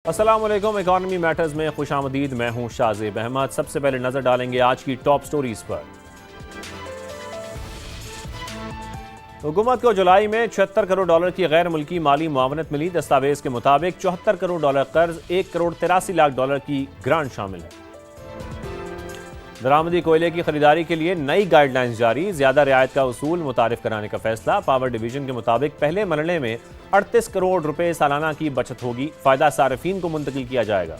السلام علیکم، economy matters میں خوش آمدید۔ میں ہوں شازیب احمد۔ سب سے پہلے نظر ڈالیں گے آج کی ٹاپ سٹوریز پر۔ حکومت کو جولائی میں 76 کروڑ ڈالر کی غیر ملکی مالی معاونت ملی۔ دستاویز کے مطابق 74 کروڑ ڈالر قرض، 1 کروڑ 83 لاکھ ڈالر کی گرانٹ شامل ہے۔ درآمدی کوئلے کی خریداری کے لیے نئی گائیڈ لائنز جاری، زیادہ رعایت کا اصول متعارف کرانے کا فیصلہ۔ پاور ڈویژن کے مطابق پہلے مرحلے میں 38 کروڑ روپے سالانہ کی بچت ہوگی، فائدہ صارفین کو منتقل کیا جائے گا۔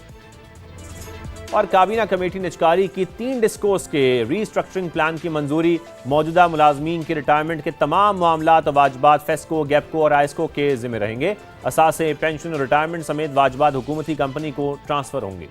اور کابینہ کمیٹی نے جاری کی 3 ڈسکوز کے ری اسٹرکچرنگ پلان کی منظوری۔ موجودہ ملازمین کی ریٹائرمنٹ کے تمام معاملات و واجبات فیسکو، گیپکو اور آئسکو کے ذمہ رہیں گے۔ اثاثے، پینشن اور ریٹائرمنٹ سمیت واجبات حکومتی کمپنی کو ٹرانسفر ہوں گے۔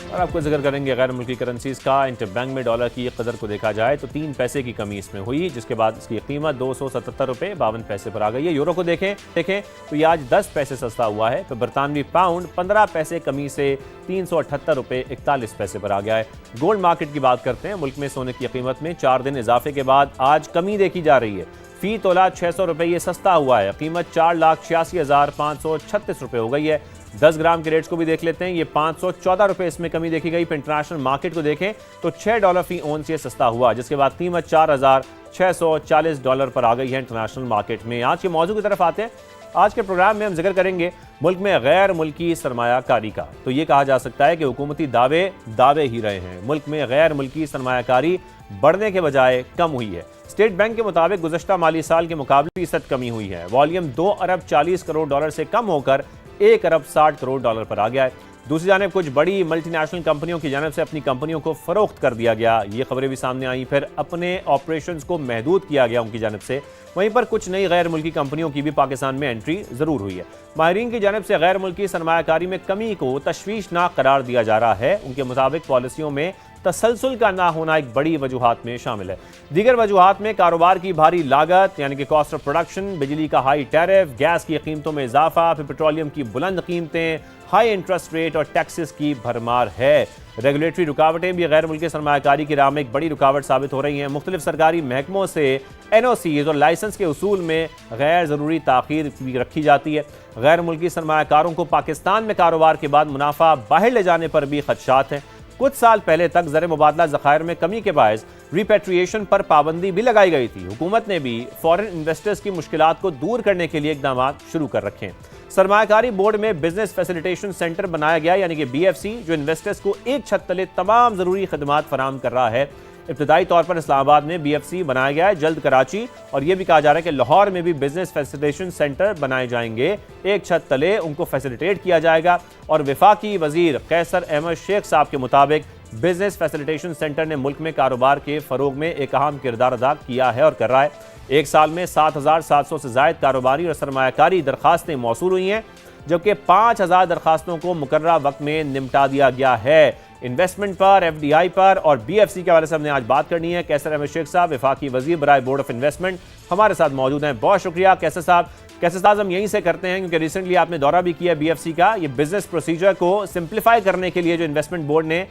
اور آپ کو ذکر کریں گے غیر ملکی کرنسیز کا۔ انٹر بینک میں ڈالر کی قدر کو دیکھا جائے تو 3 پیسے کی کمی اس میں ہوئی، جس کے بعد اس کی قیمت 277 روپے 52 پیسے پر آ گئی ہے۔ یورو کو دیکھیں تو یہ آج 10 پیسے سستا ہوا ہے، تو برطانوی پاؤنڈ 15 پیسے کمی سے 378 روپے 41 پیسے پر آ گیا ہے۔ گولڈ مارکیٹ کی بات کرتے ہیں۔ ملک میں سونے کی قیمت میں 4 دن اضافے کے بعد آج کمی دیکھی جا رہی ہے۔ فی تولہ 600 روپے یہ سستا ہوا ہے، قیمت 4,86,536 روپے ہو گئی ہے۔ 10 گرام کے ریٹس کو بھی دیکھ لیتے ہیں، یہ 514 روپے اس میں کمی دیکھی گئی۔ انٹرنیشنل مارکیٹ کو دیکھیں تو $6 فی اونس یہ سستا ہوا، جس کے بعد قیمت 4,640 ڈالر پر آ گئی ہے انٹرنیشنل مارکیٹ میں۔ آج کے موضوع کی طرف آتے ہیں۔ آج کے پروگرام میں ہم ذکر کریں گے ملک میں غیر ملکی سرمایہ کاری کا۔ تو یہ کہا جا سکتا ہے کہ حکومتی دعوے ہی رہے ہیں۔ ملک میں غیر ملکی سرمایہ کاری بڑھنے کے بجائے کم ہوئی ہے۔ اسٹیٹ بینک کے مطابق گزشتہ مالی سال کے مقابلے 20% کمی ہوئی ہے۔ والیوم 2 ارب 40 کروڑ ڈالر سے کم ہو کر 1 ارب 60 کروڑ ڈالر پر آ گیا ہے۔ دوسری جانب کچھ بڑی ملٹی نیشنل کمپنیوں کی جانب سے اپنی کمپنیوں کو فروخت کر دیا گیا، یہ خبریں بھی سامنے آئیں۔ پھر اپنے آپریشنز کو محدود کیا گیا ان کی جانب سے۔ وہیں پر کچھ نئی غیر ملکی کمپنیوں کی بھی پاکستان میں انٹری ضرور ہوئی ہے۔ ماہرین کی جانب سے غیر ملکی سرمایہ کاری میں کمی کو تشویشناک قرار دیا جا رہا ہے۔ ان کے مطابق پالیسیوں میں تسلسل کا نہ ہونا ایک بڑی وجوہات میں شامل ہے۔ دیگر وجوہات میں کاروبار کی بھاری لاگت یعنی کہ کاسٹ آف پروڈکشن، بجلی کا ہائی ٹیرف، گیس کی قیمتوں میں اضافہ، پھر پیٹرولیم کی بلند قیمتیں، ہائی انٹرسٹ ریٹ اور ٹیکسز کی بھرمار ہے۔ ریگولیٹری رکاوٹیں بھی غیر ملکی سرمایہ کاری کی راہ میں ایک بڑی رکاوٹ ثابت ہو رہی ہیں۔ مختلف سرکاری محکموں سے NOCs اور لائسنس کے اصول میں غیر ضروری تاخیر بھی رکھی جاتی ہے۔ غیر ملکی سرمایہ کاروں کو پاکستان میں کاروبار کے بعد منافع باہر لے جانے پر بھی خدشات ہیں۔ کچھ سال پہلے تک زر مبادلہ ذخائر میں کمی کے باعث ریپیٹریشن پر پابندی بھی لگائی گئی تھی۔ حکومت نے بھی فورن انویسٹرز کی مشکلات کو دور کرنے کے لیے اقدامات شروع کر رکھے ہیں۔ سرمایہ کاری بورڈ میں بزنس فیسیلیٹیشن سینٹر بنایا گیا یعنی کہ BFC، جو انویسٹرز کو ایک چھت تلے تمام ضروری خدمات فراہم کر رہا ہے۔ ابتدائی طور پر اسلام آباد میں BFC بنایا گیا ہے، جلد کراچی اور یہ بھی کہا جا رہا ہے کہ لاہور میں بھی بزنس فیسیلیٹیشن سینٹر بنائے جائیں گے۔ ایک چھت تلے ان کو فیسیلیٹیٹ کیا جائے گا۔ اور وفاقی وزیر قیصر احمد شیخ صاحب کے مطابق بزنس فیسیلیٹیشن سینٹر نے ملک میں کاروبار کے فروغ میں ایک اہم کردار ادا کیا ہے اور کر رہا ہے۔ ایک سال میں 7,700 سے زائد کاروباری اور سرمایہ کاری درخواستیں موصول ہوئی ہیں، جبکہ 5,000 درخواستوں کو مقررہ وقت میں نمٹا دیا گیا ہے۔ انویسٹمنٹ پر، FDI پر اور BFC کے حوالے سے ہم نے آج بات کرنی ہے۔ قیصر احمد شیخ صاحب وفاقی وزیر برائے بورڈ آف انویسٹمنٹ ہمارے ساتھ موجود ہیں۔ بہت شکریہ قیصر صاحب۔ قیصر صاحب ہم یہیں سے کرتے ہیں کیونکہ ریسنٹلی آپ نے دورہ بھی کیا BFC کا۔ یہ بزنس پروسیجر کو سمپلیفائی کرنے کے لیے جو انویسٹمنٹ بورڈ نے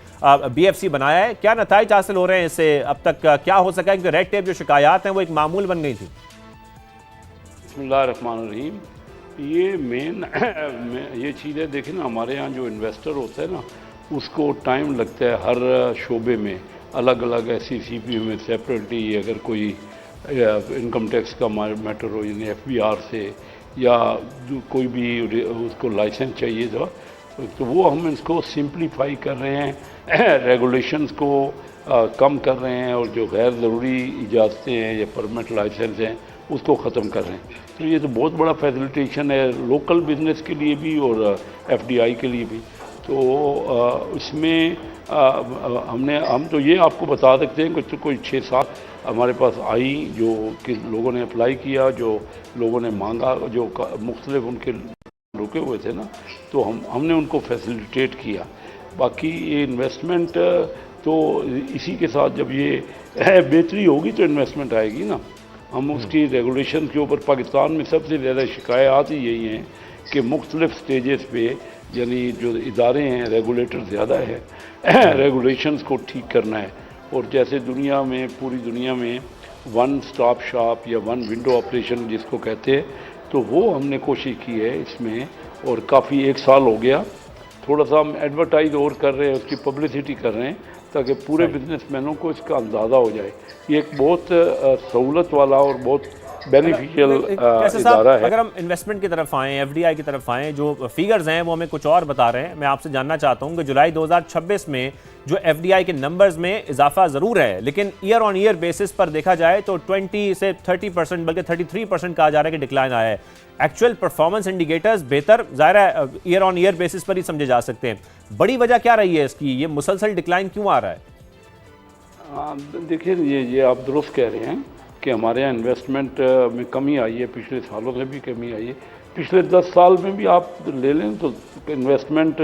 BFC بنایا ہے، کیا نتائج حاصل ہو رہے ہیں اس سے؟ اب تک کیا ہو سکا ہے کیونکہ ریڈ ٹیپ جو شکایات ہیں وہ ایک معمول بن گئی تھی؟ بسم اللہ الرحمن الرحیم۔ یہ مین یہ چیزیں دیکھیں نا، ہمارے ہاں جو انویسٹر ہوتا ہے نا، اس کو ٹائم لگتا ہے ہر شعبے میں الگ الگ SECP میں سیپریٹلی اگر کوئی انکم ٹیکس کا میٹر ہو یعنی FBR سے یا کوئی بھی اس کو لائسنس چاہیے تھا، تو وہ ہم اس کو سمپلیفائی کر رہے ہیں، ریگولیشنز کو کم کر رہے ہیں اور جو غیر ضروری اجازتیں ہیں یا پرمٹ لائسنس ہیں اس کو ختم کر رہے ہیں۔ تو یہ تو بہت بڑا فیسیلیٹیشن ہے لوکل بزنس کے لیے بھی اور FDI کے لیے بھی۔ تو اس میں ہم تو یہ آپ کو بتا سکتے ہیں کہ کوئی 6-7 ہمارے پاس آئی جو کہ لوگوں نے اپلائی کیا، جو لوگوں نے مانگا، جو مختلف ان کے رکے ہوئے تھے نا، تو ہم نے ان کو فیسیلیٹیٹ کیا۔ باقی یہ انویسٹمنٹ تو اسی کے ساتھ جب یہ بہتری ہوگی تو انویسٹمنٹ آئے گی نا۔ ہم اس کی ریگولیشن کے اوپر پاکستان میں سب سے زیادہ شکایات ہی یہی ہیں کہ مختلف سٹیجز پہ یعنی جو ادارے ہیں ریگولیٹر زیادہ ہے، ریگولیشنز کو ٹھیک کرنا ہے۔ اور جیسے دنیا میں پوری دنیا میں 1 اسٹاپ شاپ یا 1 ونڈو آپریشن جس کو کہتے ہیں، تو وہ ہم نے کوشش کی ہے اس میں، اور کافی 1 سال ہو گیا. تھوڑا سا ہم ایڈورٹائز اور کر رہے ہیں, اس کی پبلسٹی کر رہے ہیں تاکہ پورے بزنس مینوں کو اس کا اندازہ ہو جائے. یہ ایک بہت سہولت والا اور بہت بینیفیشیل ادارہ ہے. اگر ہم انویسٹمنٹ کی طرف آئیں, ایف ڈی آئی کی طرف آئیں, جو فیگرز ہیں وہ ہمیں کچھ اور بتا رہے ہیں. میں آپ سے جاننا چاہتا ہوں کہ جولائی 2026 میں جو ایف ڈی آئی کے نمبرز میں اضافہ ضرور ہے, لیکن ایئر آن ایئر بیسس پر دیکھا جائے تو 20 سے 30% بلکہ 33% کہا جا رہا ہے کہ ڈکلائن آیا ہے. ایکچوئل پرفارمنس انڈیکیٹرز بہتر ظاہر ہے ایئر آن ایئر بیسس پر ہی سمجھے جا سکتے ہیں. بڑی وجہ کیا رہی ہے اس کی, یہ مسلسل ڈکلائن کیوں آ رہا ہے؟ دیکھیں یہ آپ درست کہہ رہے ہیں کہ ہمارے یہاں انویسٹمنٹ میں کمی آئی ہے, پچھلے سالوں سے بھی کمی آئی ہے. پچھلے 10 سال میں بھی آپ لے لیں تو انویسٹمنٹ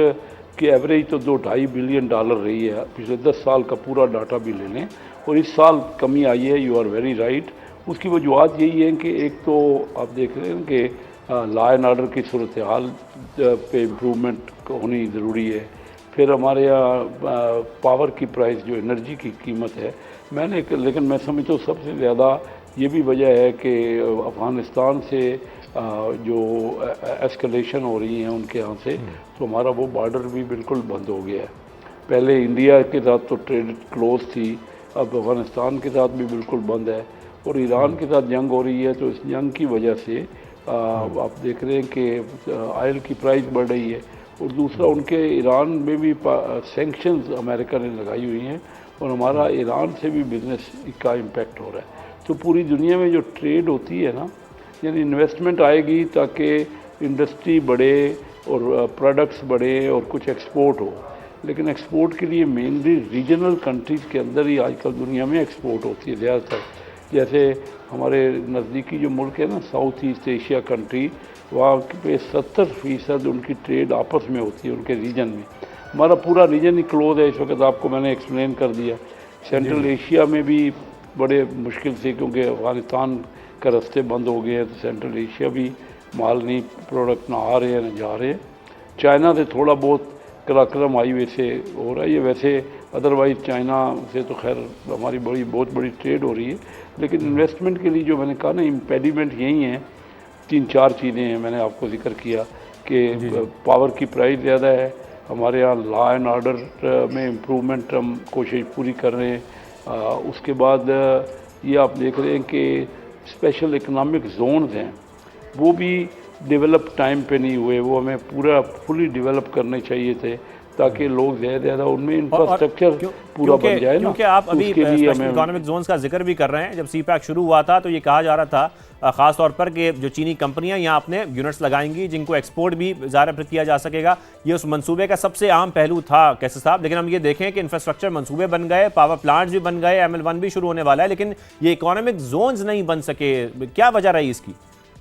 کی ایوریج تو $2.5 بلین رہی ہے. پچھلے 10 سال کا پورا ڈاٹا بھی لے لیں, اور اس سال کمی آئی ہے. You are very right. اس کی وجوہات یہی ہیں کہ ایک تو آپ دیکھ رہے ہیں کہ لا اینڈ آرڈر کی صورتحال پہ امپرومنٹ ہونی ضروری ہے. پھر ہمارے یہاں پاور کی پرائز جو انرجی کی قیمت ہے, لیکن میں سمجھتا ہوں سب سے زیادہ یہ بھی وجہ ہے کہ افغانستان سے جو ایسکلیشن ہو رہی ہیں ان کے یہاں سے, تو ہمارا وہ بارڈر بھی بالکل بند ہو گیا ہے. پہلے انڈیا کے ساتھ تو ٹریڈ کلوز تھی, اب افغانستان کے ساتھ بھی بالکل بند ہے, اور ایران کے ساتھ جنگ ہو رہی ہے. تو اس جنگ کی وجہ سے آپ دیکھ رہے ہیں کہ آئل کی پرائز بڑھ رہی ہے, اور دوسرا ان کے ایران میں بھی سینکشنز امریکہ نے لگائی ہوئی ہیں, اور ہمارا ایران سے بھی بزنس کا امپیکٹ ہو رہا ہے. تو پوری دنیا میں جو ٹریڈ ہوتی ہے نا, یعنی انویسٹمنٹ آئے گی تاکہ انڈسٹری بڑھے اور پروڈکٹس بڑھے اور کچھ ایکسپورٹ ہو. لیکن ایکسپورٹ کے لیے مینلی ریجنل کنٹریز کے اندر ہی آج کل دنیا میں ایکسپورٹ ہوتی ہے زیادہ تر. جیسے ہمارے نزدیکی جو ملک ہے نا, ساؤتھ ایسٹ ایشیا کنٹری, وہاں پہ 70% ان کی ٹریڈ آپس میں ہوتی ہے ان کے ریجن میں. ہمارا پورا ریجن ہی کلوز ہے اس وقت, آپ کو میں نے ایکسپلین کر دیا. سینٹرل ایشیا میں بھی بڑے مشکل سے, کیونکہ افغانستان کا رستے بند ہو گئے ہیں, تو سینٹرل ایشیا بھی مال نہیں, پروڈکٹ نہ آ رہے ہیں نہ جا رہے ہیں. چائنا سے تھوڑا بہت کراکرم آئی ویسے ہو رہا ہے یہ, ویسے ادروائز چائنا سے تو خیر ہماری بہت بڑی ٹریڈ ہو رہی ہے. لیکن انویسٹمنٹ کے لیے جو میں نے کہا نا, امپیڈیمنٹ یہی ہیں, 3-4 چیزیں ہیں. میں نے آپ کو ذکر کیا کہ پاور کی پرائز زیادہ ہے, ہمارے یہاں لا اینڈ آرڈر میں امپرومنٹ ہم کوشش پوری کر رہے ہیں. اس کے بعد یہ آپ دیکھ رہے ہیں کہ اسپیشل اکنامک زونز ہیں, وہ بھی ڈیولپ ٹائم پہ نہیں ہوئے, وہ ہمیں پورا فلی ڈیولپ کرنے چاہیے تھے تاکہ لوگ زیادہ ان میں انفراسٹرکچر پورا بن جائے نا. کیونکہ آپ ابھی اسپیشل اکنامک زونز کا ذکر بھی کر رہے ہیں. جب سی پیک شروع ہوا تھا تو یہ کہا جا رہا تھا خاص طور پر کہ جو چینی کمپنیاں یہاں اپنے یونٹس لگائیں گی جن کو ایکسپورٹ بھی ظاہر کیا جا سکے گا, یہ اس منصوبے کا سب سے اہم پہلو تھا کیسے صاحب. لیکن ہم یہ دیکھیں کہ انفراسٹرکچر منصوبے بن گئے, پاور پلانٹس بھی بن گئے, ML1 بھی شروع ہونے والا ہے, لیکن یہ اکنامک زونز نہیں بن سکے. کیا وجہ رہی اس کی؟